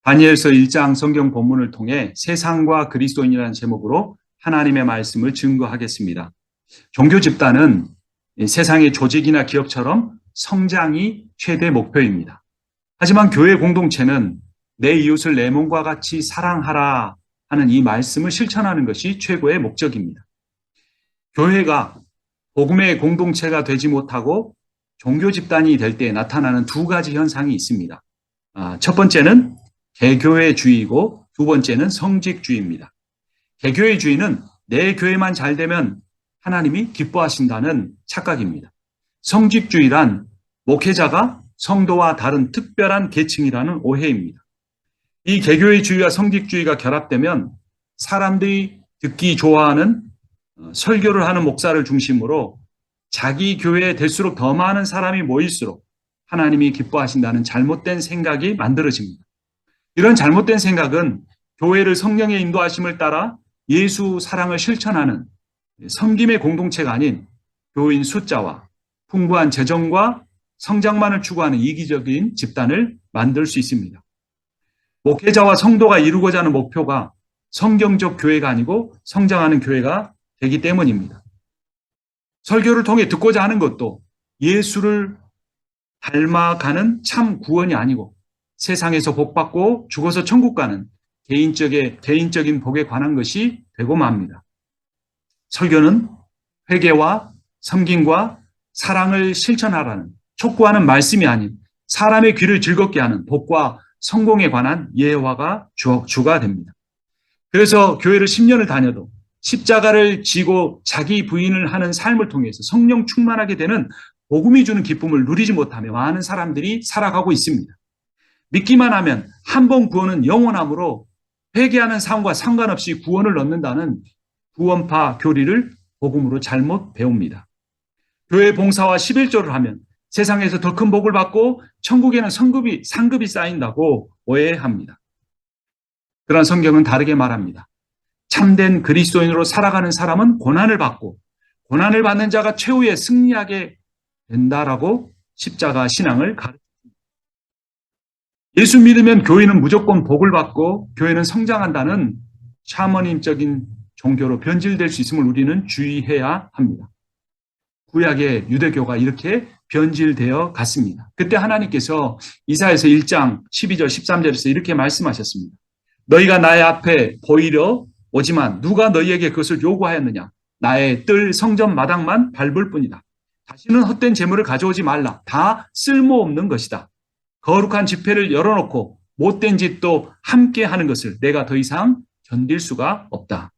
다니엘서 1장 성경 본문을 통해 세상과 그리스도인이라는 제목으로 하나님의 말씀을 증거하겠습니다. 종교 집단은 세상의 조직이나 기업처럼 성장이 최대 목표입니다. 하지만 교회 공동체는 내 이웃을 내 몸과 같이 사랑하라 하는 이 말씀을 실천하는 것이 최고의 목적입니다. 교회가 복음의 공동체가 되지 못하고 종교 집단이 될 때 나타나는 두 가지 현상이 있습니다. 첫 번째는 개교회주의이고 두 번째는 성직주의입니다. 개교회주의는 내 교회만 잘 되면 하나님이 기뻐하신다는 착각입니다. 성직주의란 목회자가 성도와 다른 특별한 계층이라는 오해입니다. 이 개교회주의와 성직주의가 결합되면 사람들이 듣기 좋아하는 설교를 하는 목사를 중심으로 자기 교회에 될수록 더 많은 사람이 모일수록 하나님이 기뻐하신다는 잘못된 생각이 만들어집니다. 이런 잘못된 생각은 교회를 성령의 인도하심을 따라 예수 사랑을 실천하는 섬김의 공동체가 아닌 교인 숫자와 풍부한 재정과 성장만을 추구하는 이기적인 집단을 만들 수 있습니다. 목회자와 성도가 이루고자 하는 목표가 성경적 교회가 아니고 성장하는 교회가 되기 때문입니다. 설교를 통해 듣고자 하는 것도 예수를 닮아가는 참 구원이 아니고 세상에서 복받고 죽어서 천국 가는 개인적인 복에 관한 것이 되고 맙니다. 설교는 회개와 섬김과 사랑을 실천하라는 촉구하는 말씀이 아닌 사람의 귀를 즐겁게 하는 복과 성공에 관한 예화가 주가 됩니다. 그래서 교회를 10년을 다녀도 십자가를 지고 자기 부인을 하는 삶을 통해서 성령 충만하게 되는 복음이 주는 기쁨을 누리지 못하며 많은 사람들이 살아가고 있습니다. 믿기만 하면 한 번 구원은 영원함으로 회개하는 삶과 상관없이 구원을 얻는다는 구원파 교리를 복음으로 잘못 배웁니다. 교회 봉사와 11조를 하면 세상에서 더 큰 복을 받고 천국에는 상급이 쌓인다고 오해합니다. 그러나 성경은 다르게 말합니다. 참된 그리스도인으로 살아가는 사람은 고난을 받고 고난을 받는 자가 최후에 승리하게 된다라고 십자가 신앙을 가르칩니다. 예수 믿으면 교회는 무조건 복을 받고 교회는 성장한다는 샤머님적인 종교로 변질될 수 있음을 우리는 주의해야 합니다. 구약의 유대교가 이렇게 변질되어 갔습니다. 그때 하나님께서 이사야서 1장 12절 13절에서 이렇게 말씀하셨습니다. 너희가 나의 앞에 보이려 오지만 누가 너희에게 그것을 요구하였느냐? 나의 뜰 성전 마당만 밟을 뿐이다. 다시는 헛된 재물을 가져오지 말라. 다 쓸모없는 것이다. 거룩한 집회를 열어놓고 못된 짓도 함께 하는 것을 내가 더 이상 견딜 수가 없다.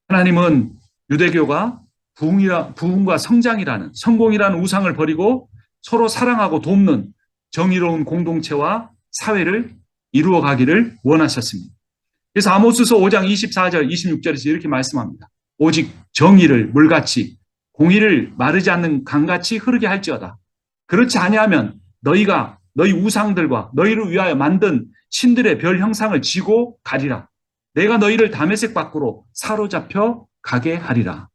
하나님은 유대교가 부흥과 성장이라는 성공이라는 우상을 버리고 서로 사랑하고 돕는 정의로운 공동체와 사회를 이루어가기를 원하셨습니다. 그래서 아모스서 5장 24절 26절에서 이렇게 말씀합니다. 오직 정의를 물같이 공의를 마르지 않는 강같이 흐르게 할지어다. 그렇지 아니하면 너희가 너희 우상들과 너희를 위하여 만든 신들의 별 형상을 지고 가리라. 내가 너희를 다메섹 밖으로 사로잡혀 가게 하리라.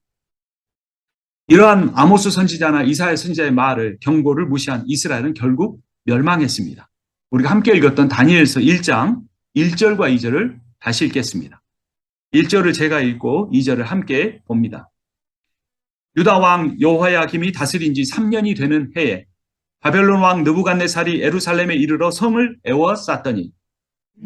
이러한 아모스 선지자나 이사야 선지자의 말을 경고를 무시한 이스라엘은 결국 멸망했습니다. 우리가 함께 읽었던 다니엘서 1장 1절과 2절을 다시 읽겠습니다. 1절을 제가 읽고 2절을 함께 봅니다. 유다 왕 여호야김이 다스린 지 3년이 되는 해에 바벨론 왕 느부갓네살이 예루살렘에 이르러 성을 에워쌌더니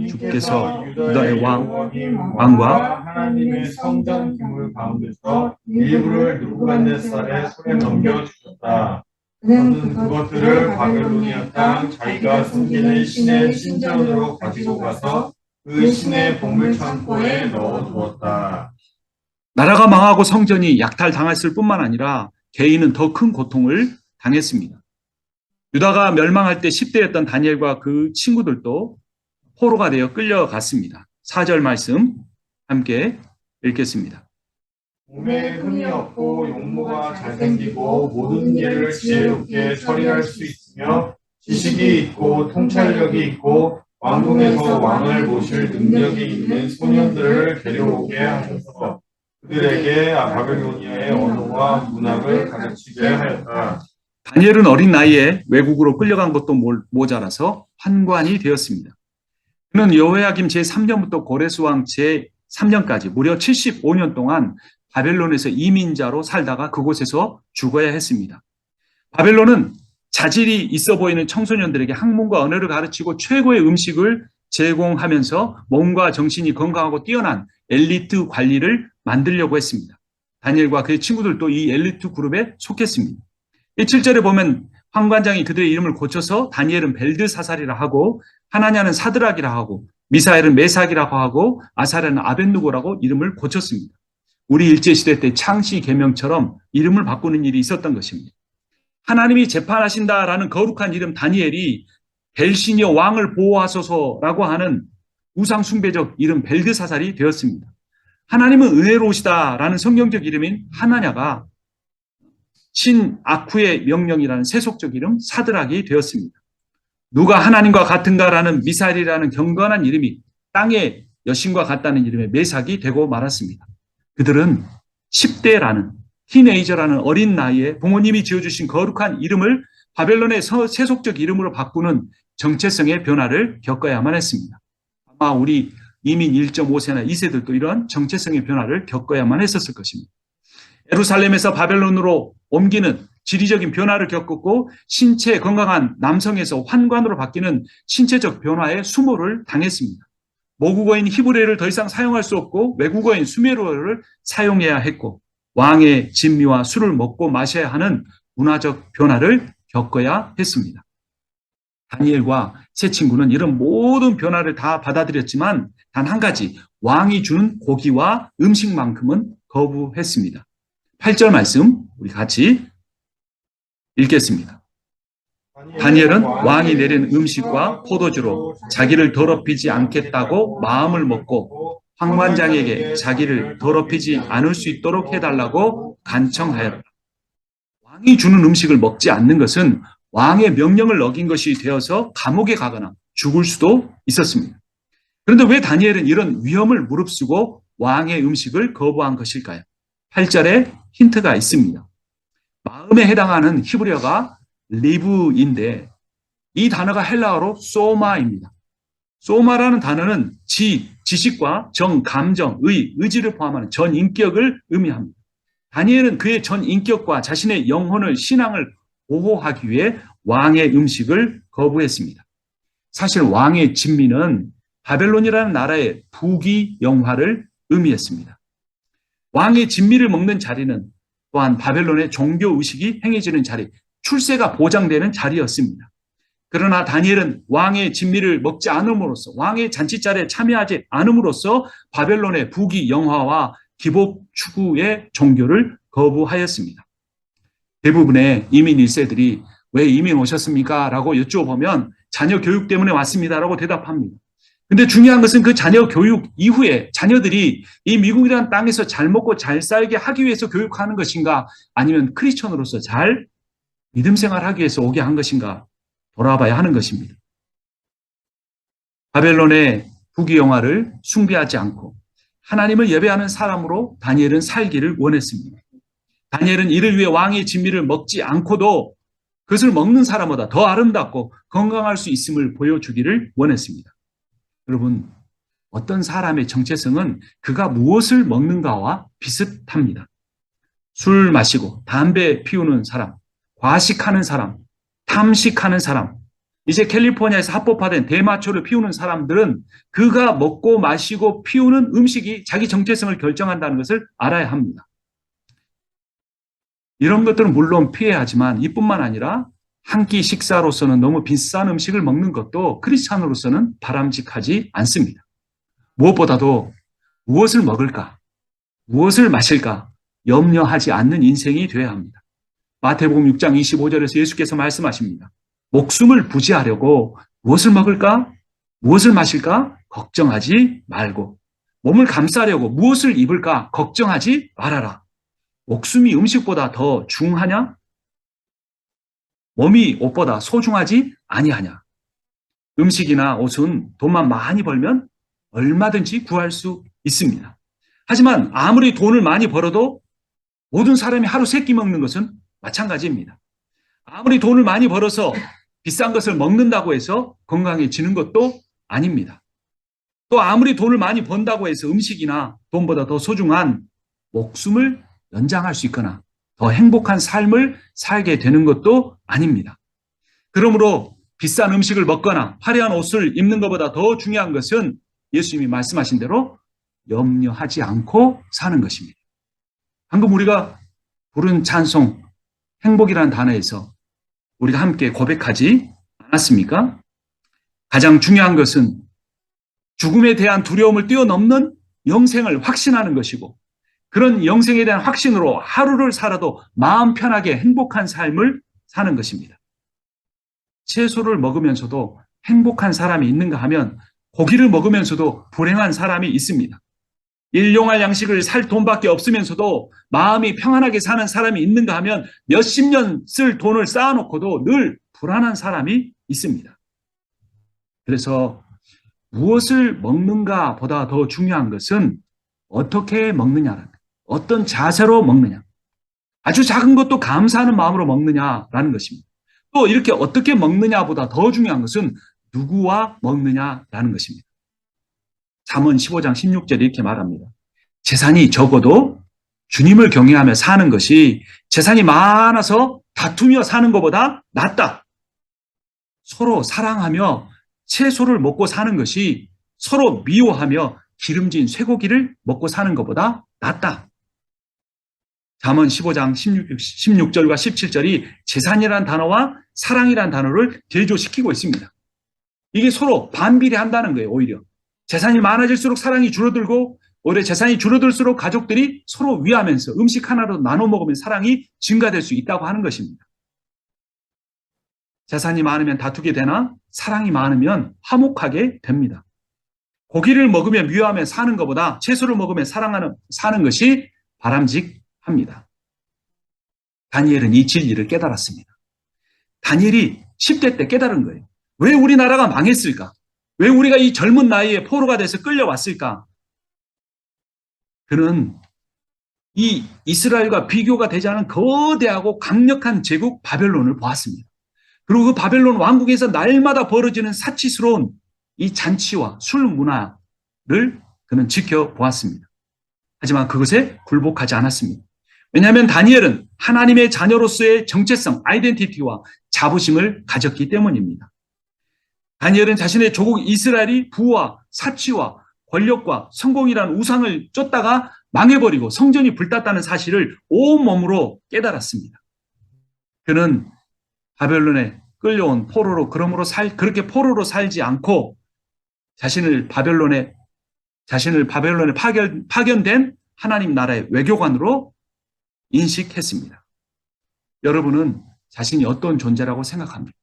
주께서 유다의 왕과 하나님의 성전 기물 가운데서 일부를 느부갓네살의 손에 넘겨주셨다. 그는 그것들을 바벨로니아 땅 자기가 섬기는 신의 신전으로 가지고 가서 그 신의 보물 창고에 넣어두었다. 나라가 망하고 성전이 약탈당했을 뿐만 아니라 개인은 더 큰 고통을 당했습니다. 유다가 멸망할 때 10대였던 다니엘과 그 친구들도 포로가 되어 끌려갔습니다. 4절 말씀 함께 읽겠습니다. 몸에 흠이 없고 용모가 잘생기고 모든 일을 지혜롭게 처리할 수 있으며 지식이 있고 통찰력이 있고 왕궁에서 왕을 모실 능력이 있는 소년들을 데려오게 하셔서 그들에게 바벨로니아의 언어와 문학을 가르치게 하였다. 다니엘은 어린 나이에 외국으로 끌려간 것도 모자라서 환관이 되었습니다. 그는 여호야김 제3년부터 고레스 왕 제3년까지 무려 75년 동안 바벨론에서 이민자로 살다가 그곳에서 죽어야 했습니다. 바벨론은 자질이 있어 보이는 청소년들에게 학문과 언어를 가르치고 최고의 음식을 제공하면서 몸과 정신이 건강하고 뛰어난 엘리트 관리를 만들려고 했습니다. 다니엘과 그의 친구들도 이 엘리트 그룹에 속했습니다. 이 7절에 보면 황관장이 그들의 이름을 고쳐서 다니엘은 벨드사살이라 하고 하나냐는 사드락이라 하고 미사엘은 메삭이라고 하고 아사랴는 아벳누고라고 이름을 고쳤습니다. 우리 일제시대 때 창씨 계명처럼 이름을 바꾸는 일이 있었던 것입니다. 하나님이 재판하신다라는 거룩한 이름 다니엘이 벨시녀 왕을 보호하소서라고 하는 우상숭배적 이름 벨드사살이 되었습니다. 하나님은 은혜로우시다라는 성경적 이름인 하나냐가 신아쿠의 명령이라는 세속적 이름 사드락이 되었습니다. 누가 하나님과 같은가라는 미사일이라는 경건한 이름이 땅의 여신과 같다는 이름의 메삭이 되고 말았습니다. 그들은 10대라는 티네이저라는 어린 나이에 부모님이 지어주신 거룩한 이름을 바벨론의 세속적 이름으로 바꾸는 정체성의 변화를 겪어야만 했습니다. 아마 우리 이민 1.5세나 2세들도 이런 정체성의 변화를 겪어야만 했었을 것입니다. 예루살렘에서 바벨론으로 옮기는 지리적인 변화를 겪었고 신체 건강한 남성에서 환관으로 바뀌는 신체적 변화에 수모를 당했습니다. 모국어인 히브리어를 더 이상 사용할 수 없고 외국어인 수메르어를 사용해야 했고 왕의 진미와 술을 먹고 마셔야 하는 문화적 변화를 겪어야 했습니다. 다니엘과 세 친구는 이런 모든 변화를 다 받아들였지만 단 한 가지 왕이 주는 고기와 음식만큼은 거부했습니다. 8절 말씀 우리 같이 읽겠습니다. 다니엘은 왕이 내린 음식과 포도주로 자기를 더럽히지 않겠다고 마음을 먹고 황관장에게 자기를 더럽히지 않을 수 있도록 해달라고 간청하였다. 왕이 주는 음식을 먹지 않는 것은 왕의 명령을 어긴 것이 되어서 감옥에 가거나 죽을 수도 있었습니다. 그런데 왜 다니엘은 이런 위험을 무릅쓰고 왕의 음식을 거부한 것일까요? 8절에 힌트가 있습니다. 마음에 해당하는 히브리어가 리브인데 이 단어가 헬라어로 소마입니다. 소마라는 단어는 지식과 정, 감정, 의지를 포함하는 전 인격을 의미합니다. 다니엘은 그의 전 인격과 자신의 영혼을 신앙을 보호하기 위해 왕의 음식을 거부했습니다. 사실 왕의 진미는 바벨론이라는 나라의 부귀영화를 의미했습니다. 왕의 진미를 먹는 자리는 또한 바벨론의 종교의식이 행해지는 자리, 출세가 보장되는 자리였습니다. 그러나 다니엘은 왕의 진미를 먹지 않음으로써 왕의 잔치자리에 참여하지 않음으로써 바벨론의 부귀영화와 기복 추구의 종교를 거부하였습니다. 대부분의 이민 1세들이 왜 이민 오셨습니까? 라고 여쭤보면 자녀 교육 때문에 왔습니다. 라고 대답합니다. 근데 중요한 것은 그 자녀 교육 이후에 자녀들이 이 미국이라는 땅에서 잘 먹고 잘 살게 하기 위해서 교육하는 것인가 아니면 크리스천으로서 잘 믿음 생활하기 위해서 오게 한 것인가 돌아봐야 하는 것입니다. 바벨론의 부귀영화를 숭배하지 않고 하나님을 예배하는 사람으로 다니엘은 살기를 원했습니다. 다니엘은 이를 위해 왕의 진미를 먹지 않고도 그것을 먹는 사람보다 더 아름답고 건강할 수 있음을 보여주기를 원했습니다. 여러분, 어떤 사람의 정체성은 그가 무엇을 먹는가와 비슷합니다. 술 마시고 담배 피우는 사람, 과식하는 사람, 탐식하는 사람, 이제 캘리포니아에서 합법화된 대마초를 피우는 사람들은 그가 먹고 마시고 피우는 음식이 자기 정체성을 결정한다는 것을 알아야 합니다. 이런 것들은 물론 피해야 하지만 이뿐만 아니라 한 끼 식사로서는 너무 비싼 음식을 먹는 것도 크리스찬으로서는 바람직하지 않습니다. 무엇보다도 무엇을 먹을까, 무엇을 마실까 염려하지 않는 인생이 되어야 합니다. 마태복음 6장 25절에서 예수께서 말씀하십니다. 목숨을 부지하려고 무엇을 먹을까, 무엇을 마실까 걱정하지 말고 몸을 감싸려고 무엇을 입을까 걱정하지 말아라. 목숨이 음식보다 더 중하냐? 몸이 옷보다 소중하지 아니하냐? 음식이나 옷은 돈만 많이 벌면 얼마든지 구할 수 있습니다. 하지만 아무리 돈을 많이 벌어도 모든 사람이 하루 3끼 먹는 것은 마찬가지입니다. 아무리 돈을 많이 벌어서 비싼 것을 먹는다고 해서 건강해지는 것도 아닙니다. 또 아무리 돈을 많이 번다고 해서 음식이나 돈보다 더 소중한 목숨을 연장할 수 있거나 더 행복한 삶을 살게 되는 것도 아닙니다. 그러므로 비싼 음식을 먹거나 화려한 옷을 입는 것보다 더 중요한 것은 예수님이 말씀하신 대로 염려하지 않고 사는 것입니다. 방금 우리가 부른 찬송 행복이라는 단어에서 우리가 함께 고백하지 않았습니까? 가장 중요한 것은 죽음에 대한 두려움을 뛰어넘는 영생을 확신하는 것이고 그런 영생에 대한 확신으로 하루를 살아도 마음 편하게 행복한 삶을 사는 것입니다. 채소를 먹으면서도 행복한 사람이 있는가 하면 고기를 먹으면서도 불행한 사람이 있습니다. 일용할 양식을 살 돈밖에 없으면서도 마음이 평안하게 사는 사람이 있는가 하면 몇십 년 쓸 돈을 쌓아놓고도 늘 불안한 사람이 있습니다. 그래서 무엇을 먹는가 보다 더 중요한 것은 어떻게 먹느냐라는 거예요. 어떤 자세로 먹느냐. 아주 작은 것도 감사하는 마음으로 먹느냐라는 것입니다. 또 이렇게 어떻게 먹느냐보다 더 중요한 것은 누구와 먹느냐라는 것입니다. 잠언 15장 16절에 이렇게 말합니다. 재산이 적어도 주님을 경외하며 사는 것이 재산이 많아서 다투며 사는 것보다 낫다. 서로 사랑하며 채소를 먹고 사는 것이 서로 미워하며 기름진 쇠고기를 먹고 사는 것보다 낫다. 잠언 15장 16절과 17절이 재산이라는 단어와 사랑이라는 단어를 대조시키고 있습니다. 이게 서로 반비례한다는 거예요. 오히려 재산이 많아질수록 사랑이 줄어들고 오히려 재산이 줄어들수록 가족들이 서로 위하면서 음식 하나로 나눠 먹으면 사랑이 증가될 수 있다고 하는 것입니다. 재산이 많으면 다투게 되나 사랑이 많으면 화목하게 됩니다. 고기를 먹으며 미워하며 사는 것보다 채소를 먹으며 사는 것이 바람직합니다. 다니엘은 이 진리를 깨달았습니다. 다니엘이 10대 때 깨달은 거예요. 왜 우리나라가 망했을까? 왜 우리가 이 젊은 나이에 포로가 돼서 끌려왔을까? 그는 이 이스라엘과 비교가 되지 않은 거대하고 강력한 제국 바벨론을 보았습니다. 그리고 그 바벨론 왕국에서 날마다 벌어지는 사치스러운 이 잔치와 술 문화를 그는 지켜보았습니다. 하지만 그것에 굴복하지 않았습니다. 왜냐하면 다니엘은 하나님의 자녀로서의 정체성, 아이덴티티와 자부심을 가졌기 때문입니다. 다니엘은 자신의 조국 이스라엘이 부와 사치와 권력과 성공이라는 우상을 쫓다가 망해버리고 성전이 불탔다는 사실을 온몸으로 깨달았습니다. 그는 바벨론에 끌려온 포로로 그렇게 포로로 살지 않고 자신을 바벨론에 파견된 하나님 나라의 외교관으로 인식했습니다. 여러분은 자신이 어떤 존재라고 생각합니까?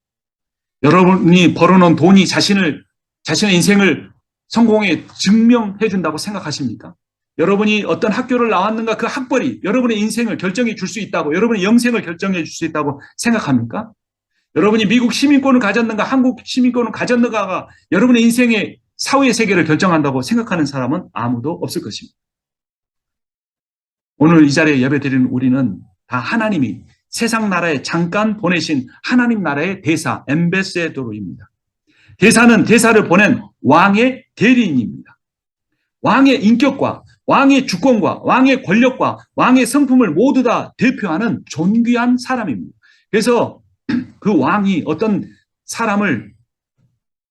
여러분이 벌어놓은 돈이 자신의 인생을 성공에 증명해 준다고 생각하십니까? 여러분이 어떤 학교를 나왔는가 그 학벌이 여러분의 인생을 결정해 줄 수 있다고, 여러분의 영생을 결정해 줄 수 있다고 생각합니까? 여러분이 미국 시민권을 가졌는가 한국 시민권을 가졌는가가 여러분의 인생의 사후의 세계를 결정한다고 생각하는 사람은 아무도 없을 것입니다. 오늘 이 자리에 예배드리는 우리는 다 하나님이 세상 나라에 잠깐 보내신 하나님 나라의 대사, 엠베세도로입니다. 대사는 대사를 보낸 왕의 대리인입니다. 왕의 인격과 왕의 주권과 왕의 권력과 왕의 성품을 모두 다 대표하는 존귀한 사람입니다. 그래서 그 왕이 어떤 사람을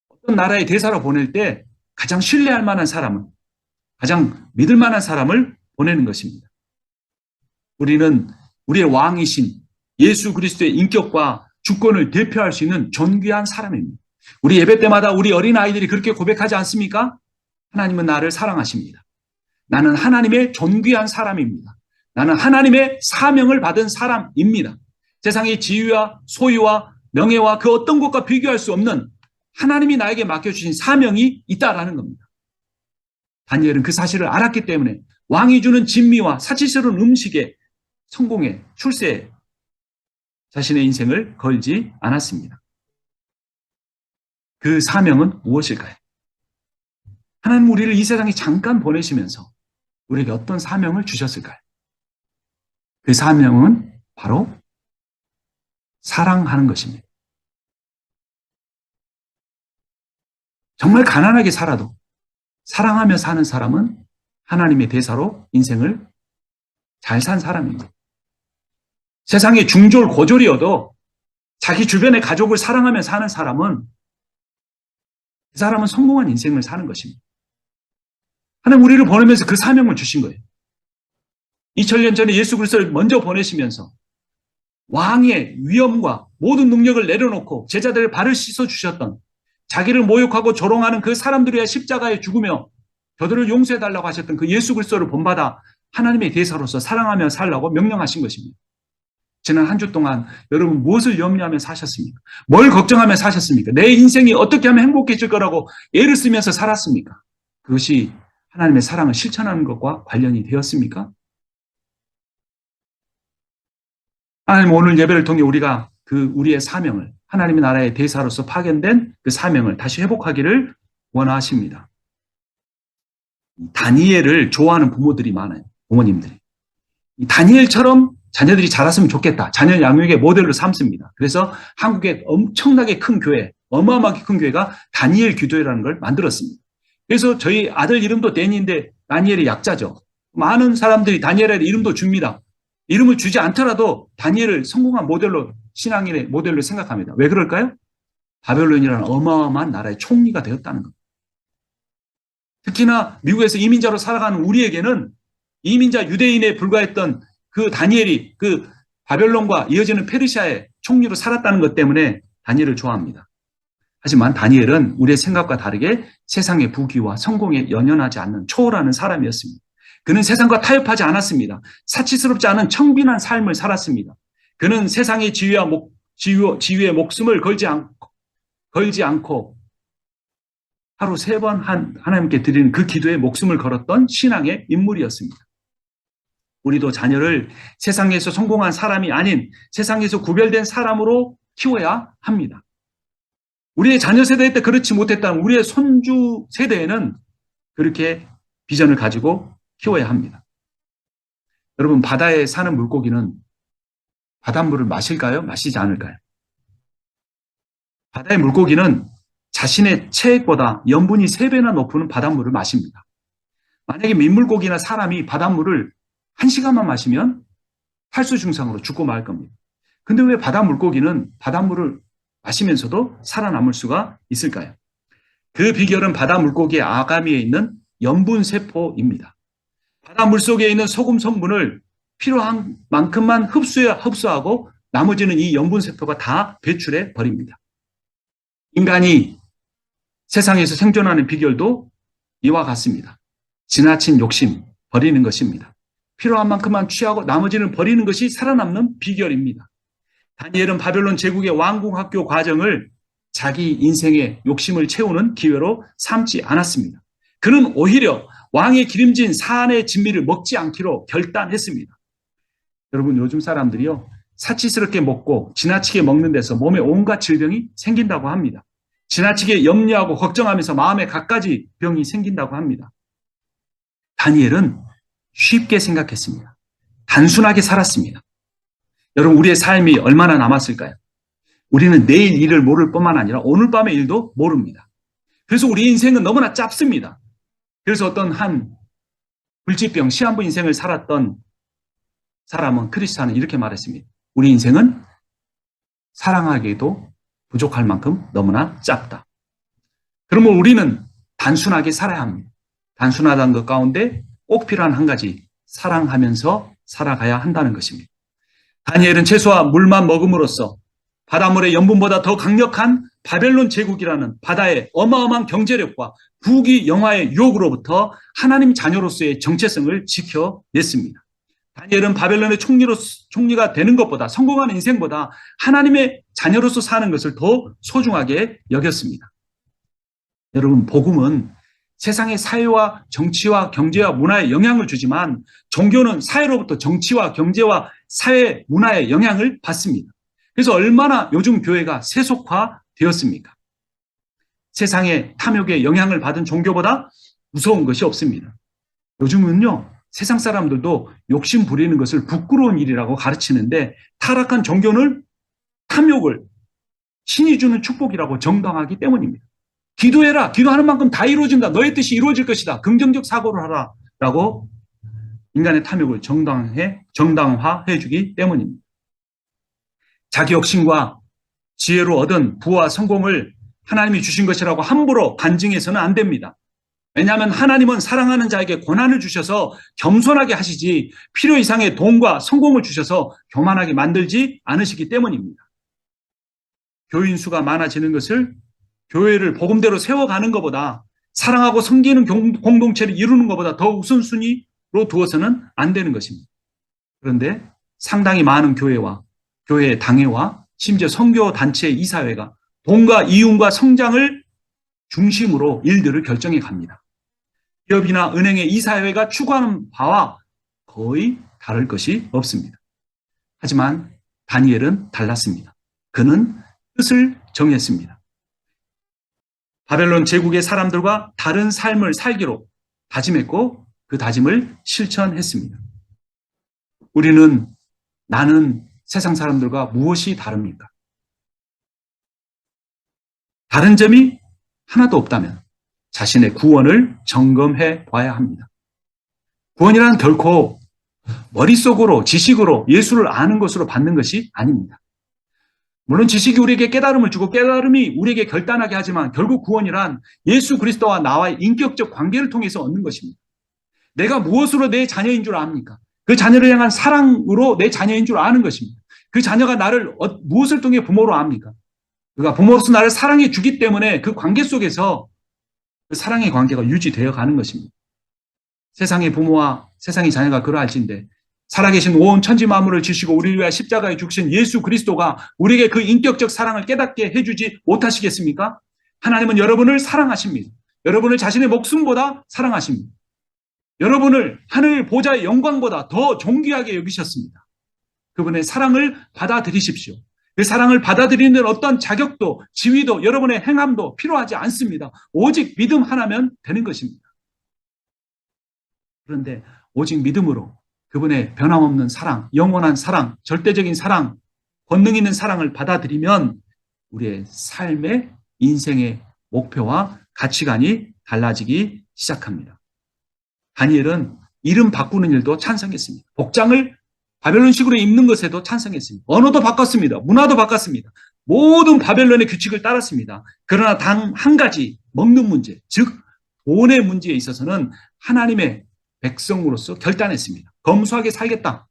어떤 나라의 대사로 보낼 때 가장 신뢰할 만한 사람을, 가장 믿을 만한 사람을 보내는 것입니다. 우리는 우리의 왕이신 예수 그리스도의 인격과 주권을 대표할 수 있는 존귀한 사람입니다. 우리 예배 때마다 우리 어린아이들이 그렇게 고백하지 않습니까? 하나님은 나를 사랑하십니다. 나는 하나님의 존귀한 사람입니다. 나는 하나님의 사명을 받은 사람입니다. 세상의 지위와 소유와 명예와 그 어떤 것과 비교할 수 없는 하나님이 나에게 맡겨주신 사명이 있다라는 겁니다. 다니엘은 그 사실을 알았기 때문에 왕이 주는 진미와 사치스러운 음식에 성공에 출세에 자신의 인생을 걸지 않았습니다. 그 사명은 무엇일까요? 하나님 우리를 이 세상에 잠깐 보내시면서 우리에게 어떤 사명을 주셨을까요? 그 사명은 바로 사랑하는 것입니다. 정말 가난하게 살아도 사랑하며 사는 사람은 하나님의 대사로 인생을 잘 산 사람입니다. 세상에 중졸 고졸이어도 자기 주변의 가족을 사랑하며 사는 사람은 그 사람은 성공한 인생을 사는 것입니다. 하나님 우리를 보내면서 그 사명을 주신 거예요. 2000년 전에 예수 그리스도를 먼저 보내시면서 왕의 위엄과 모든 능력을 내려놓고 제자들의 발을 씻어 주셨던, 자기를 모욕하고 조롱하는 그 사람들의 십자가에 죽으며 저들을 용서해달라고 하셨던 그 예수 그리스도를 본받아 하나님의 대사로서 사랑하며 살라고 명령하신 것입니다. 지난 한 주 동안 여러분 무엇을 염려하며 사셨습니까? 뭘 걱정하며 사셨습니까? 내 인생이 어떻게 하면 행복해질 거라고 애를 쓰면서 살았습니까? 그것이 하나님의 사랑을 실천하는 것과 관련이 되었습니까? 하나님 오늘 예배를 통해 우리가 우리의 사명을, 하나님의 나라의 대사로서 파견된 그 사명을 다시 회복하기를 원하십니다. 다니엘을 좋아하는 부모들이 많아요. 부모님들이. 다니엘처럼 자녀들이 자랐으면 좋겠다. 자녀 양육의 모델로 삼습니다. 그래서 한국에 엄청나게 큰 교회, 어마어마하게 큰 교회가 다니엘 기도회라는 걸 만들었습니다. 그래서 저희 아들 이름도 데니인데 다니엘의 약자죠. 많은 사람들이 다니엘의 이름도 줍니다. 이름을 주지 않더라도 다니엘을 성공한 모델로, 신앙인의 모델로 생각합니다. 왜 그럴까요? 바벨론이라는 어마어마한 나라의 총리가 되었다는 겁니다. 특히나 미국에서 이민자로 살아가는 우리에게는 이민자 유대인에 불과했던 그 다니엘이 그 바벨론과 이어지는 페르시아의 총리로 살았다는 것 때문에 다니엘을 좋아합니다. 하지만 다니엘은 우리의 생각과 다르게 세상의 부귀와 성공에 연연하지 않는 초월하는 사람이었습니다. 그는 세상과 타협하지 않았습니다. 사치스럽지 않은 청빈한 삶을 살았습니다. 그는 세상의 지위에 목숨을 걸지 않고 하루 3번 하나님께 드리는 그 기도에 목숨을 걸었던 신앙의 인물이었습니다. 우리도 자녀를 세상에서 성공한 사람이 아닌 세상에서 구별된 사람으로 키워야 합니다. 우리의 자녀 세대 때 그렇지 못했다면 우리의 손주 세대에는 그렇게 비전을 가지고 키워야 합니다. 여러분, 바다에 사는 물고기는 바닷물을 마실까요? 마시지 않을까요? 바다의 물고기는 자신의 체액보다 염분이 3배나 높은 바닷물을 마십니다. 만약에 민물고기나 사람이 바닷물을 1시간만 마시면 탈수 증상으로 죽고 말 겁니다. 근데 왜 바닷물고기는 바닷물을 마시면서도 살아남을 수가 있을까요? 그 비결은 바닷물고기의 아가미에 있는 염분세포입니다. 바닷물 속에 있는 소금 성분을 필요한 만큼만 흡수하고 나머지는 이 염분세포가 다 배출해 버립니다. 인간이 세상에서 생존하는 비결도 이와 같습니다. 지나친 욕심, 버리는 것입니다. 필요한 만큼만 취하고 나머지는 버리는 것이 살아남는 비결입니다. 다니엘은 바벨론 제국의 왕궁학교 과정을 자기 인생의 욕심을 채우는 기회로 삼지 않았습니다. 그는 오히려 왕의 기름진 사안의 진미를 먹지 않기로 결단했습니다. 여러분, 요즘 사람들이요, 사치스럽게 먹고 지나치게 먹는 데서 몸에 온갖 질병이 생긴다고 합니다. 지나치게 염려하고 걱정하면서 마음에 갖가지 병이 생긴다고 합니다. 다니엘은 쉽게 생각했습니다. 단순하게 살았습니다. 여러분, 우리의 삶이 얼마나 남았을까요? 우리는 내일 일을 모를 뿐만 아니라 오늘 밤의 일도 모릅니다. 그래서 우리 인생은 너무나 짧습니다. 그래서 어떤 한 불치병, 시한부 인생을 살았던 사람은, 크리스찬은 이렇게 말했습니다. 우리 인생은 사랑하기에도 부족할 만큼 너무나 짧다. 그러면 우리는 단순하게 살아야 합니다. 단순하다는 것 가운데 꼭 필요한 한 가지, 사랑하면서 살아가야 한다는 것입니다. 다니엘은 채소와 물만 먹음으로써 바닷물의 염분보다 더 강력한 바벨론 제국이라는 바다의 어마어마한 경제력과 부귀 영화의 유혹으로부터 하나님 자녀로서의 정체성을 지켜냈습니다. 다니엘은 바벨론의 총리가 되는 것보다, 성공하는 인생보다 하나님의 자녀로서 사는 것을 더 소중하게 여겼습니다. 여러분, 복음은 세상의 사회와 정치와 경제와 문화에 영향을 주지만 종교는 사회로부터 정치와 경제와 사회, 문화에 영향을 받습니다. 그래서 얼마나 요즘 교회가 세속화되었습니까? 세상의 탐욕에 영향을 받은 종교보다 무서운 것이 없습니다. 요즘은요, 세상 사람들도 욕심 부리는 것을 부끄러운 일이라고 가르치는데 타락한 종교는 탐욕을 신이 주는 축복이라고 정당하기 때문입니다. 기도해라. 기도하는 만큼 다 이루어진다. 너의 뜻이 이루어질 것이다. 긍정적 사고를 하라. 라고 인간의 탐욕을 정당화해 주기 때문입니다. 자기 욕심과 지혜로 얻은 부와 성공을 하나님이 주신 것이라고 함부로 간증해서는 안 됩니다. 왜냐하면 하나님은 사랑하는 자에게 고난을 주셔서 겸손하게 하시지 필요 이상의 돈과 성공을 주셔서 교만하게 만들지 않으시기 때문입니다. 교인 수가 많아지는 것을 교회를 복음대로 세워가는 것보다 사랑하고 섬기는 공동체를 이루는 것보다 더 우선순위로 두어서는 안 되는 것입니다. 그런데 상당히 많은 교회와 교회의 당회와 심지어 선교 단체의 이사회가 돈과 이윤과 성장을 중심으로 일들을 결정해 갑니다. 기업이나 은행의 이사회가 추구하는 바와 거의 다를 것이 없습니다. 하지만 다니엘은 달랐습니다. 그는 뜻을 정했습니다. 바벨론 제국의 사람들과 다른 삶을 살기로 다짐했고 그 다짐을 실천했습니다. 나는 세상 사람들과 무엇이 다릅니까? 다른 점이 하나도 없다면 자신의 구원을 점검해 봐야 합니다. 구원이란 결코 머릿속으로 지식으로 예수를 아는 것으로 받는 것이 아닙니다. 물론 지식이 우리에게 깨달음을 주고 깨달음이 우리에게 결단하게 하지만 결국 구원이란 예수 그리스도와 나와의 인격적 관계를 통해서 얻는 것입니다. 내가 무엇으로 내 자녀인 줄 압니까? 그 자녀를 향한 사랑으로 내 자녀인 줄 아는 것입니다. 그 자녀가 나를 무엇을 통해 부모로 압니까? 그가 부모로서 나를 사랑해 주기 때문에 그 관계 속에서 그 사랑의 관계가 유지되어 가는 것입니다. 세상의 부모와 세상의 자녀가 그러할진데 살아계신 온 천지 만물을 지시고 우리를 위하여 십자가에 죽으신 예수 그리스도가 우리에게 그 인격적 사랑을 깨닫게 해주지 못하시겠습니까? 하나님은 여러분을 사랑하십니다. 여러분을 자신의 목숨보다 사랑하십니다. 여러분을 하늘 보좌의 영광보다 더 존귀하게 여기셨습니다. 그분의 사랑을 받아들이십시오. 그 사랑을 받아들이는 어떤 자격도 지위도 여러분의 행함도 필요하지 않습니다. 오직 믿음 하나면 되는 것입니다. 그런데 오직 믿음으로 그분의 변함없는 사랑, 영원한 사랑, 절대적인 사랑, 권능 있는 사랑을 받아들이면 우리의 삶의 인생의 목표와 가치관이 달라지기 시작합니다. 다니엘은 이름 바꾸는 일도 찬성했습니다. 복장을 바벨론식으로 입는 것에도 찬성했습니다. 언어도 바꿨습니다. 문화도 바꿨습니다. 모든 바벨론의 규칙을 따랐습니다. 그러나 단 한 가지 먹는 문제, 즉 돈의 문제에 있어서는 하나님의 백성으로서 결단했습니다. 검소하게 살겠다.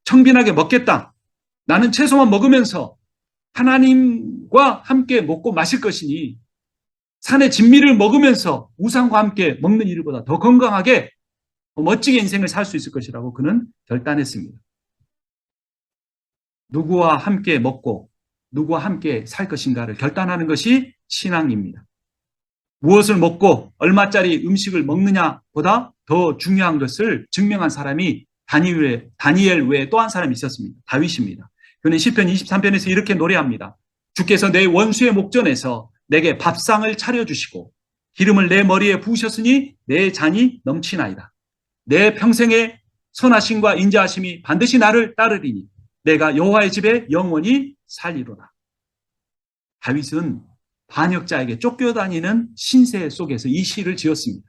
청빈하게 먹겠다. 나는 채소만 먹으면서 하나님과 함께 먹고 마실 것이니 산의 진미를 먹으면서 우상과 함께 먹는 일보다 더 건강하게 멋지게 인생을 살 수 있을 것이라고 그는 결단했습니다. 누구와 함께 먹고 누구와 함께 살 것인가를 결단하는 것이 신앙입니다. 무엇을 먹고 얼마짜리 음식을 먹느냐보다 더 중요한 것을 증명한 사람이 다니엘 외에 또 한 사람이 있었습니다. 다윗입니다. 그는 시편 23편에서 이렇게 노래합니다. 주께서 내 원수의 목전에서 내게 밥상을 차려주시고 기름을 내 머리에 부으셨으니 내 잔이 넘치나이다. 내 평생의 선하심과 인자하심이 반드시 나를 따르리니 내가 여호와의 집에 영원히 살리로다. 다윗은 반역자에게 쫓겨다니는 신세 속에서 이 시를 지었습니다.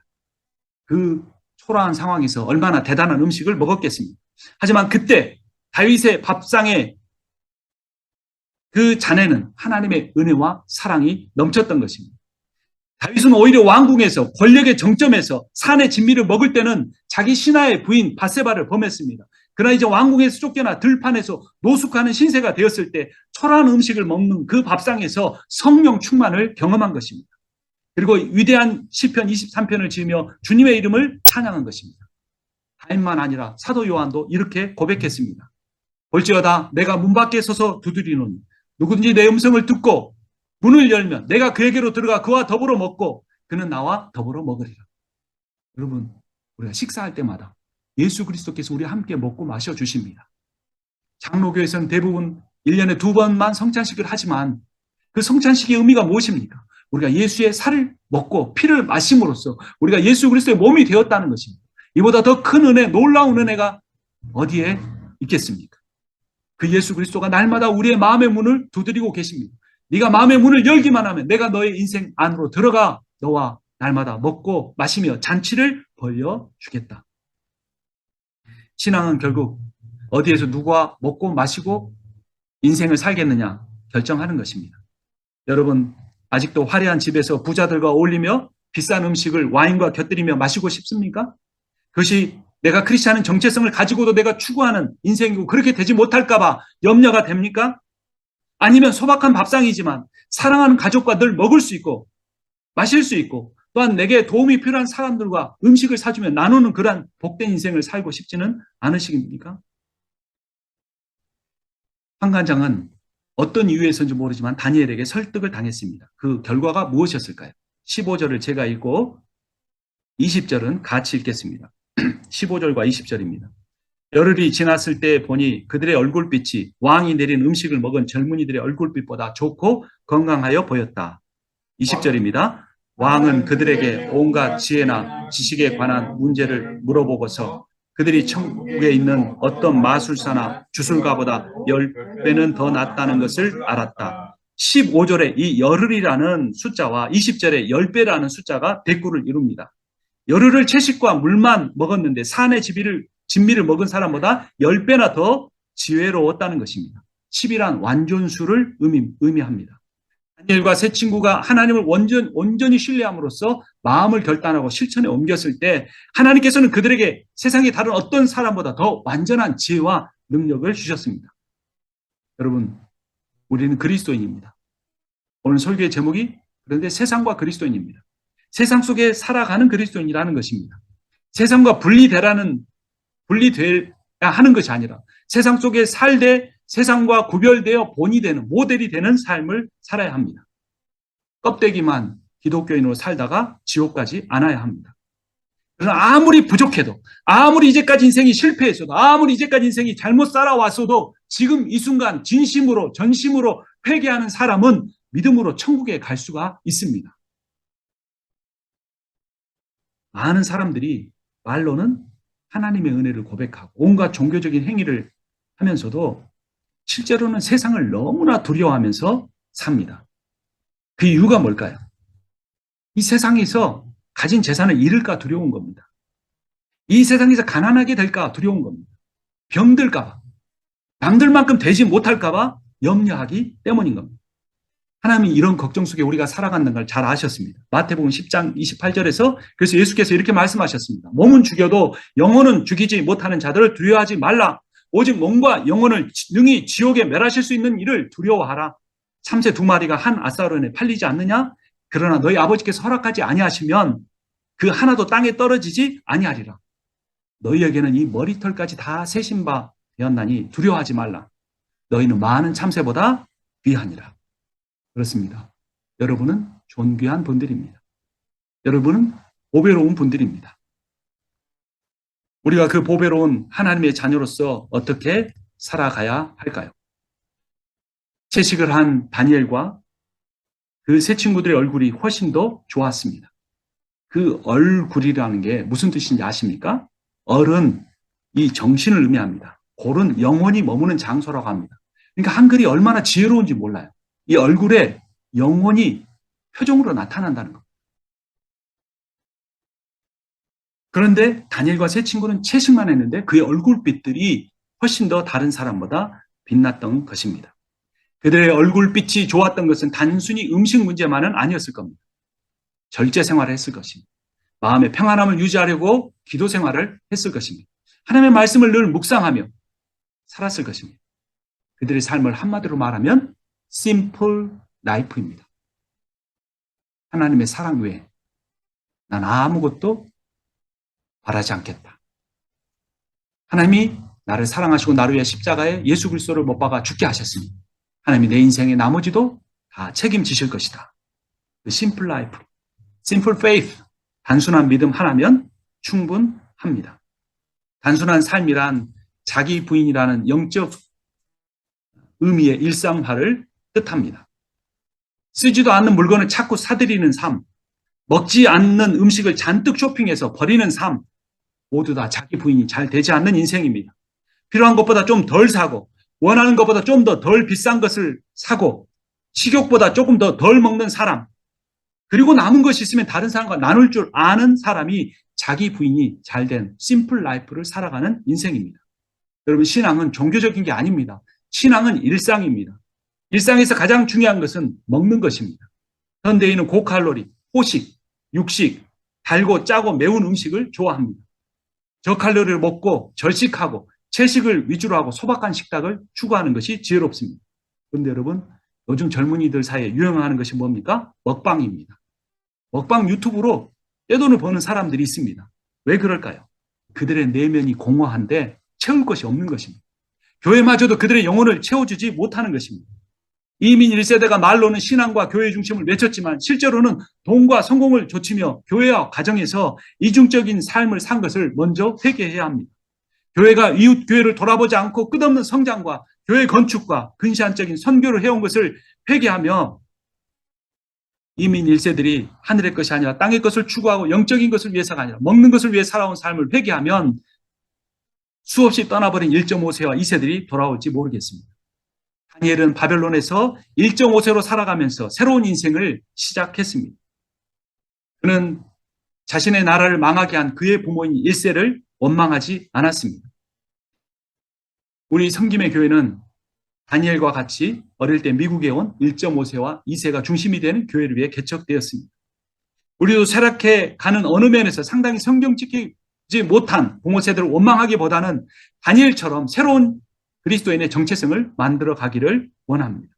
그 초라한 상황에서 얼마나 대단한 음식을 먹었겠습니까? 하지만 그때 다윗의 밥상에 그 잔에는 하나님의 은혜와 사랑이 넘쳤던 것입니다. 다윗은 오히려 왕궁에서 권력의 정점에서 산의 진미를 먹을 때는 자기 신하의 부인 밧세바를 범했습니다. 그러나 이제 왕궁에서 쫓겨나 들판에서 노숙하는 신세가 되었을 때 초라한 음식을 먹는 그 밥상에서 성령 충만을 경험한 것입니다. 그리고 위대한 시편 23편을 지으며 주님의 이름을 찬양한 것입니다. 다윗만 아니라 사도 요한도 이렇게 고백했습니다. 볼지어다 내가 문 밖에 서서 두드리노니 누구든지 내 음성을 듣고 문을 열면 내가 그에게로 들어가 그와 더불어 먹고 그는 나와 더불어 먹으리라. 여러분, 우리가 식사할 때마다 예수 그리스도께서 우리와 함께 먹고 마셔 주십니다. 장로교에서는 대부분 1년에 2번만 성찬식을 하지만 그 성찬식의 의미가 무엇입니까? 우리가 예수의 살을 먹고 피를 마심으로써 우리가 예수 그리스도의 몸이 되었다는 것입니다. 이보다 더 큰 은혜, 놀라운 은혜가 어디에 있겠습니까? 그 예수 그리스도가 날마다 우리의 마음의 문을 두드리고 계십니다. 네가 마음의 문을 열기만 하면 내가 너의 인생 안으로 들어가 너와 날마다 먹고 마시며 잔치를 벌려주겠다. 신앙은 결국 어디에서 누구와 먹고 마시고 인생을 살겠느냐 결정하는 것입니다. 여러분, 아직도 화려한 집에서 부자들과 어울리며 비싼 음식을 와인과 곁들이며 마시고 싶습니까? 그것이 내가 크리스찬의 정체성을 가지고도 내가 추구하는 인생이고 그렇게 되지 못할까 봐 염려가 됩니까? 아니면 소박한 밥상이지만 사랑하는 가족과 늘 먹을 수 있고 마실 수 있고 또한 내게 도움이 필요한 사람들과 음식을 사주며 나누는 그러한 복된 인생을 살고 싶지는 않으십니까? 환관장은 어떤 이유에서인지 모르지만 다니엘에게 설득을 당했습니다. 그 결과가 무엇이었을까요? 15절을 제가 읽고 20절은 같이 읽겠습니다. 15절과 20절입니다. 열흘이 지났을 때 보니 그들의 얼굴빛이 왕이 내린 음식을 먹은 젊은이들의 얼굴빛보다 좋고 건강하여 보였다. 20절입니다. 왕은 그들에게 온갖 지혜나 지식에 관한 문제를 물어보고서 그들이 천국에 있는 어떤 마술사나 주술가보다 10배는 더 낫다는 것을 알았다. 15절에 이 열흘이라는 숫자와 20절에 10배라는 숫자가 대꾸를 이룹니다. 열흘을 채식과 물만 먹었는데 산의 진미를 먹은 사람보다 10배나 더 지혜로웠다는 것입니다. 10이란 완전수를 의미합니다. 다니엘과 세 친구가 하나님을 온전히 신뢰함으로써 마음을 결단하고 실천에 옮겼을 때 하나님께서는 그들에게 세상의 다른 어떤 사람보다 더 완전한 지혜와 능력을 주셨습니다. 여러분, 우리는 그리스도인입니다. 오늘 설교의 제목이 그런데 세상과 그리스도인입니다. 세상 속에 살아가는 그리스도인이라는 것입니다. 세상과 분리돼야 하는 것이 아니라 세상 속에 살되 세상과 구별되어 본이 되는 모델이 되는 삶을 살아야 합니다. 껍데기만 기독교인으로 살다가 지옥 가지 않아야 합니다. 그러나 아무리 부족해도 아무리 이제까지 인생이 실패했어도 아무리 이제까지 인생이 잘못 살아왔어도 지금 이 순간 진심으로 전심으로 회개하는 사람은 믿음으로 천국에 갈 수가 있습니다. 많은 사람들이 말로는 하나님의 은혜를 고백하고 온갖 종교적인 행위를 하면서도 실제로는 세상을 너무나 두려워하면서 삽니다. 그 이유가 뭘까요? 이 세상에서 가진 재산을 잃을까 두려운 겁니다. 이 세상에서 가난하게 될까 두려운 겁니다. 병들까 봐, 남들만큼 되지 못할까 봐 염려하기 때문인 겁니다. 하나님이 이런 걱정 속에 우리가 살아간다는 걸 잘 아셨습니다. 마태복음 10장 28절에서 그래서 예수께서 이렇게 말씀하셨습니다. 몸은 죽여도 영혼은 죽이지 못하는 자들을 두려워하지 말라. 오직 몸과 영혼을 능히 지옥에 멸하실 수 있는 이를 두려워하라. 참새 2마리가 한 앗사론에 팔리지 않느냐? 그러나 너희 아버지께서 허락하지 아니하시면 그 하나도 땅에 떨어지지 아니하리라. 너희에게는 이 머리털까지 다 세신 바 되었나니 두려워하지 말라. 너희는 많은 참새보다 귀하니라. 그렇습니다. 여러분은 존귀한 분들입니다. 여러분은 보배로운 분들입니다. 우리가 그 보배로운 하나님의 자녀로서 어떻게 살아가야 할까요? 채식을 한 다니엘과 그 세 친구들의 얼굴이 훨씬 더 좋았습니다. 그 얼굴이라는 게 무슨 뜻인지 아십니까? 얼은 이 정신을 의미합니다. 골은 영혼이 머무는 장소라고 합니다. 그러니까 한글이 얼마나 지혜로운지 몰라요. 이 얼굴에 영혼이 표정으로 나타난다는 것. 그런데 다니엘과 세 친구는 채식만 했는데 그의 얼굴빛들이 훨씬 더 다른 사람보다 빛났던 것입니다. 그들의 얼굴빛이 좋았던 것은 단순히 음식 문제만은 아니었을 겁니다. 절제 생활을 했을 것입니다. 마음의 평안함을 유지하려고 기도 생활을 했을 것입니다. 하나님의 말씀을 늘 묵상하며 살았을 것입니다. 그들의 삶을 한마디로 말하면 simple life입니다. 하나님의 사랑 외에 난 아무것도 바라지 않겠다. 하나님이 나를 사랑하시고 나를 위해 십자가에 예수 그리스도를 못 박아 죽게 하셨으니 하나님이 내 인생의 나머지도 다 책임지실 것이다. 그 simple life, simple faith, 단순한 믿음 하나면 충분합니다. 단순한 삶이란 자기 부인이라는 영적 의미의 일상화를 뜻합니다. 쓰지도 않는 물건을 자꾸 사들이는 삶, 먹지 않는 음식을 잔뜩 쇼핑해서 버리는 삶, 모두 다 자기 부인이 잘 되지 않는 인생입니다. 필요한 것보다 좀 덜 사고 원하는 것보다 좀 더 덜 비싼 것을 사고 식욕보다 조금 더 덜 먹는 사람, 그리고 남은 것이 있으면 다른 사람과 나눌 줄 아는 사람이 자기 부인이 잘된 심플 라이프를 살아가는 인생입니다. 여러분, 신앙은 종교적인 게 아닙니다. 신앙은 일상입니다. 일상에서 가장 중요한 것은 먹는 것입니다. 현대인은 고칼로리, 호식, 육식, 달고 짜고 매운 음식을 좋아합니다. 저칼로리를 먹고 절식하고 채식을 위주로 하고 소박한 식탁을 추구하는 것이 지혜롭습니다. 그런데 여러분, 요즘 젊은이들 사이에 유행하는 것이 뭡니까? 먹방입니다. 먹방 유튜브로 떼돈을 버는 사람들이 있습니다. 왜 그럴까요? 그들의 내면이 공허한데 채울 것이 없는 것입니다. 교회마저도 그들의 영혼을 채워주지 못하는 것입니다. 이민 1세대가 말로는 신앙과 교회 중심을 외쳤지만 실제로는 돈과 성공을 좇으며 교회와 가정에서 이중적인 삶을 산 것을 먼저 회개해야 합니다. 교회가 이웃 교회를 돌아보지 않고 끝없는 성장과 교회 건축과 근시안적인 선교를 해온 것을 회개하며 이민 1세들이 하늘의 것이 아니라 땅의 것을 추구하고 영적인 것을 위해서가 아니라 먹는 것을 위해 살아온 삶을 회개하면 수없이 떠나버린 1.5세와 2세들이 돌아올지 모르겠습니다. 다니엘은 바벨론에서 1.5세로 살아가면서 새로운 인생을 시작했습니다. 그는 자신의 나라를 망하게 한 그의 부모인 1세를 원망하지 않았습니다. 우리 성김의 교회는 다니엘과 같이 어릴 때 미국에 온 1.5세와 2세가 중심이 되는 교회를 위해 개척되었습니다. 우리도 쇠락해 가는 어느 면에서 상당히 성경 지키지 못한 부모 세대를 원망하기보다는 다니엘처럼 새로운 그리스도인의 정체성을 만들어 가기를 원합니다.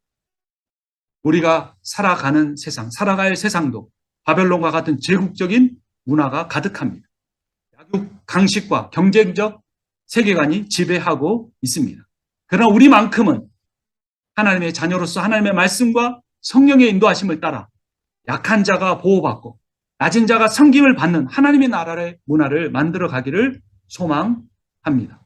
우리가 살아가는 세상, 살아갈 세상도 바벨론과 같은 제국적인 문화가 가득합니다. 약육 강식과 경쟁적 세계관이 지배하고 있습니다. 그러나 우리만큼은 하나님의 자녀로서 하나님의 말씀과 성령의 인도하심을 따라 약한 자가 보호받고 낮은 자가 섬김을 받는 하나님의 나라의 문화를 만들어 가기를 소망합니다.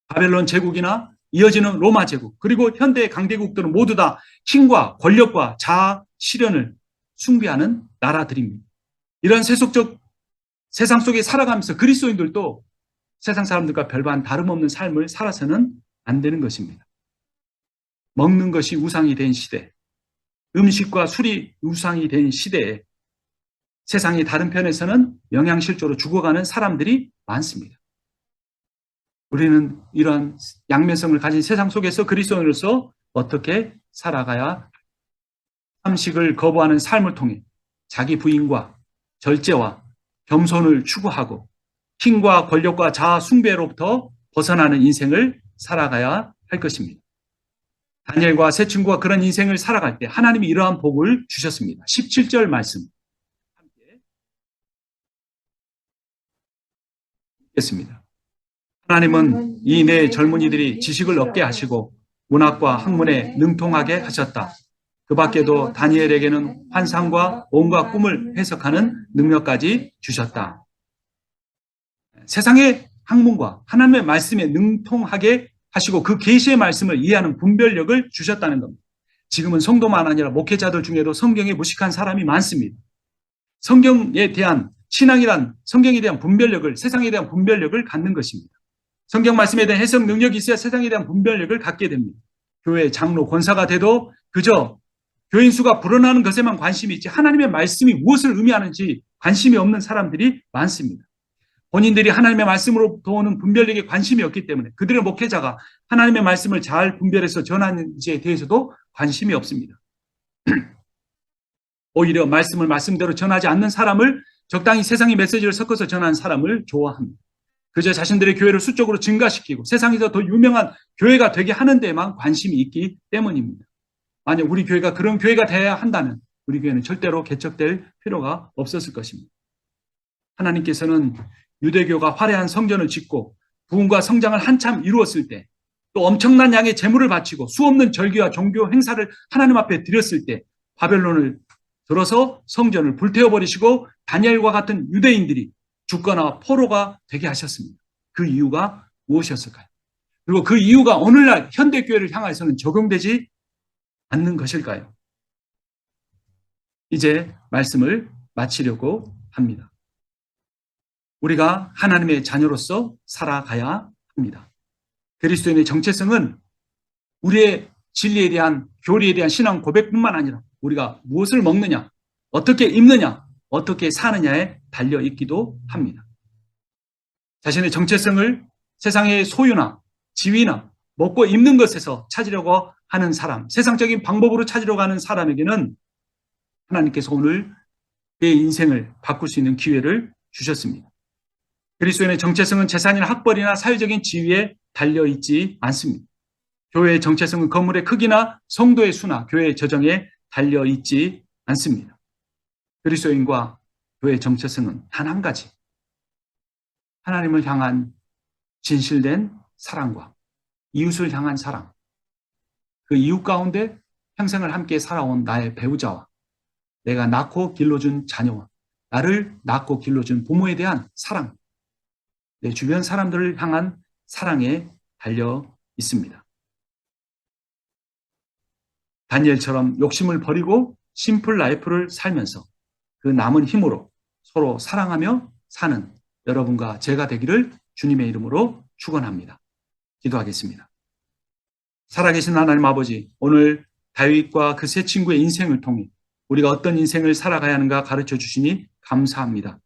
바벨론 제국이나 이어지는 로마 제국 그리고 현대의 강대국들은 모두 다 힘과 권력과 자아 실현을 숭배하는 나라들입니다. 이런 세속적 세상 속에 살아가면서 그리스도인들도 세상 사람들과 별반 다름없는 삶을 살아서는 안 되는 것입니다. 먹는 것이 우상이 된 시대, 음식과 술이 우상이 된 시대에 세상의 다른 편에서는 영양실조로 죽어가는 사람들이 많습니다. 우리는 이러한 양면성을 가진 세상 속에서 그리스도인으로서 어떻게 살아가야 삼식을 거부하는 삶을 통해 자기 부인과 절제와 겸손을 추구하고 힘과 권력과 자아 숭배로부터 벗어나는 인생을 살아가야 할 것입니다. 다니엘과 세 친구가 그런 인생을 살아갈 때 하나님이 이러한 복을 주셨습니다. 17절 말씀 함께 읽겠습니다. 하나님은 이 네 젊은이들이 지식을 얻게 하시고 문학과 학문에 능통하게 하셨다. 그 밖에도 다니엘에게는 환상과 온갖 꿈을 해석하는 능력까지 주셨다. 세상의 학문과 하나님의 말씀에 능통하게 하시고 그 계시의 말씀을 이해하는 분별력을 주셨다는 겁니다. 지금은 성도만 아니라 목회자들 중에도 성경에 무식한 사람이 많습니다. 성경에 대한 신앙이란 성경에 대한 분별력을 세상에 대한 분별력을 갖는 것입니다. 성경 말씀에 대한 해석 능력이 있어야 세상에 대한 분별력을 갖게 됩니다. 교회 장로 권사가 돼도 그저 교인 수가 불어나는 것에만 관심이 있지 하나님의 말씀이 무엇을 의미하는지 관심이 없는 사람들이 많습니다. 본인들이 하나님의 말씀으로부터 오는 분별력에 관심이 없기 때문에 그들의 목회자가 하나님의 말씀을 잘 분별해서 전하는지에 대해서도 관심이 없습니다. 오히려 말씀을 말씀대로 전하지 않는 사람을 적당히 세상의 메시지를 섞어서 전하는 사람을 좋아합니다. 그저 자신들의 교회를 수적으로 증가시키고 세상에서 더 유명한 교회가 되게 하는 데에만 관심이 있기 때문입니다. 만약 우리 교회가 그런 교회가 되어야 한다면 우리 교회는 절대로 개척될 필요가 없었을 것입니다. 하나님께서는 유대교가 화려한 성전을 짓고 부흥과 성장을 한참 이루었을 때 또 엄청난 양의 재물을 바치고 수없는 절기와 종교 행사를 하나님 앞에 드렸을 때 바벨론을 들어서 성전을 불태워버리시고 다니엘과 같은 유대인들이 죽거나 포로가 되게 하셨습니다. 그 이유가 무엇이었을까요? 그리고 그 이유가 오늘날 현대교회를 향해서는 적용되지 않는 것일까요? 이제 말씀을 마치려고 합니다. 우리가 하나님의 자녀로서 살아가야 합니다. 그리스도인의 정체성은 우리의 진리에 대한 교리에 대한 신앙 고백뿐만 아니라 우리가 무엇을 먹느냐, 어떻게 입느냐, 어떻게 사느냐에 달려 있기도 합니다. 자신의 정체성을 세상의 소유나 지위나 먹고 입는 것에서 찾으려고 하는 사람, 세상적인 방법으로 찾으려고 하는 사람에게는 하나님께서 오늘 내 인생을 바꿀 수 있는 기회를 주셨습니다. 그리스도인의 정체성은 재산이나 학벌이나 사회적인 지위에 달려 있지 않습니다. 교회의 정체성은 건물의 크기나 성도의 수나 교회의 저정에 달려 있지 않습니다. 그리스도인과 교회의 정체성은 단 한 가지, 하나님을 향한 진실된 사랑과 이웃을 향한 사랑, 그 이웃 가운데 평생을 함께 살아온 나의 배우자와 내가 낳고 길러준 자녀와 나를 낳고 길러준 부모에 대한 사랑, 내 주변 사람들을 향한 사랑에 달려 있습니다. 다니엘처럼 욕심을 버리고 심플 라이프를 살면서 그 남은 힘으로 서로 사랑하며 사는 여러분과 제가 되기를 주님의 이름으로 축원합니다. 기도하겠습니다. 살아계신 하나님 아버지, 오늘 다윗과 그 세 친구의 인생을 통해 우리가 어떤 인생을 살아가야 하는가 가르쳐 주시니 감사합니다.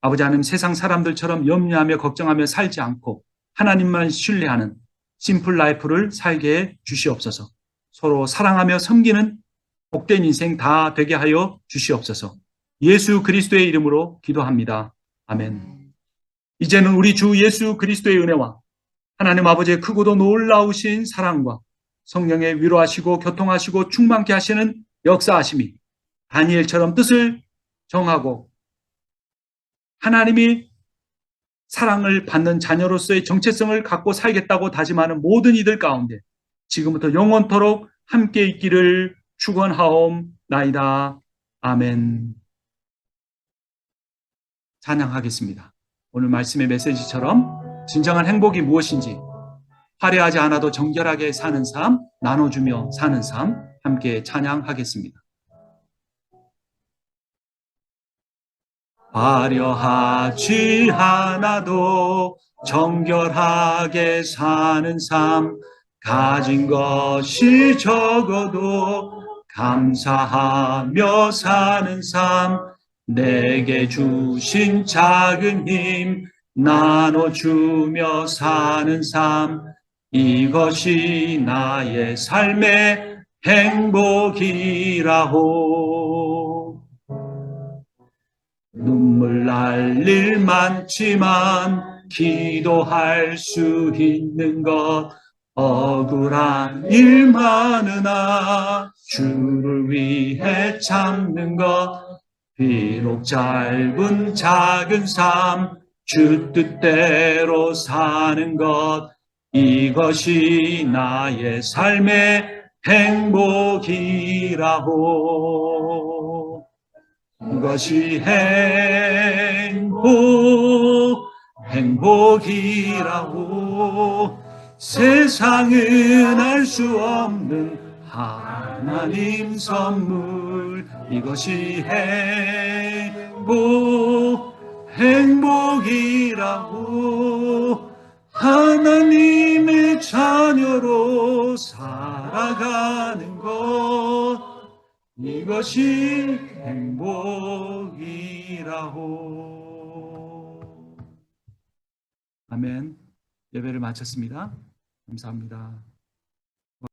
아버지 하나님, 세상 사람들처럼 염려하며 걱정하며 살지 않고 하나님만 신뢰하는 심플 라이프를 살게 해 주시옵소서. 서로 사랑하며 섬기는 복된 인생 다 되게 하여 주시옵소서. 예수 그리스도의 이름으로 기도합니다. 아멘. 이제는 우리 주 예수 그리스도의 은혜와 하나님 아버지의 크고도 놀라우신 사랑과 성령의 위로하시고 교통하시고 충만케 하시는 역사하심이 다니엘처럼 뜻을 정하고 하나님이 사랑을 받는 자녀로서의 정체성을 갖고 살겠다고 다짐하는 모든 이들 가운데 지금부터 영원토록 함께 있기를 축원하옵나이다. 아멘. 찬양하겠습니다. 오늘 말씀의 메시지처럼 진정한 행복이 무엇인지, 화려하지 않아도 정결하게 사는 삶, 나눠주며 사는 삶 함께 찬양하겠습니다. 화려하지 않아도 정결하게 사는 삶, 가진 것이 적어도 감사하며 사는 삶, 내게 주신 작은 힘 나눠주며 사는 삶, 이것이 나의 삶의 행복이라고. 눈물 날 일 많지만 기도할 수 있는 것, 억울한 일 많으나 주를 위해 참는 것, 비록 짧은 작은 삶 주 뜻대로 사는 것, 이것이 나의 삶의 행복이라고. 이것이 행복이라고. 세상은 알 수 없는 하나님 선물, 이것이 행복이라고. 하나님의 자녀로 살아가는 것, 이것이 행복이라고. 아멘. 예배를 마쳤습니다. 감사합니다.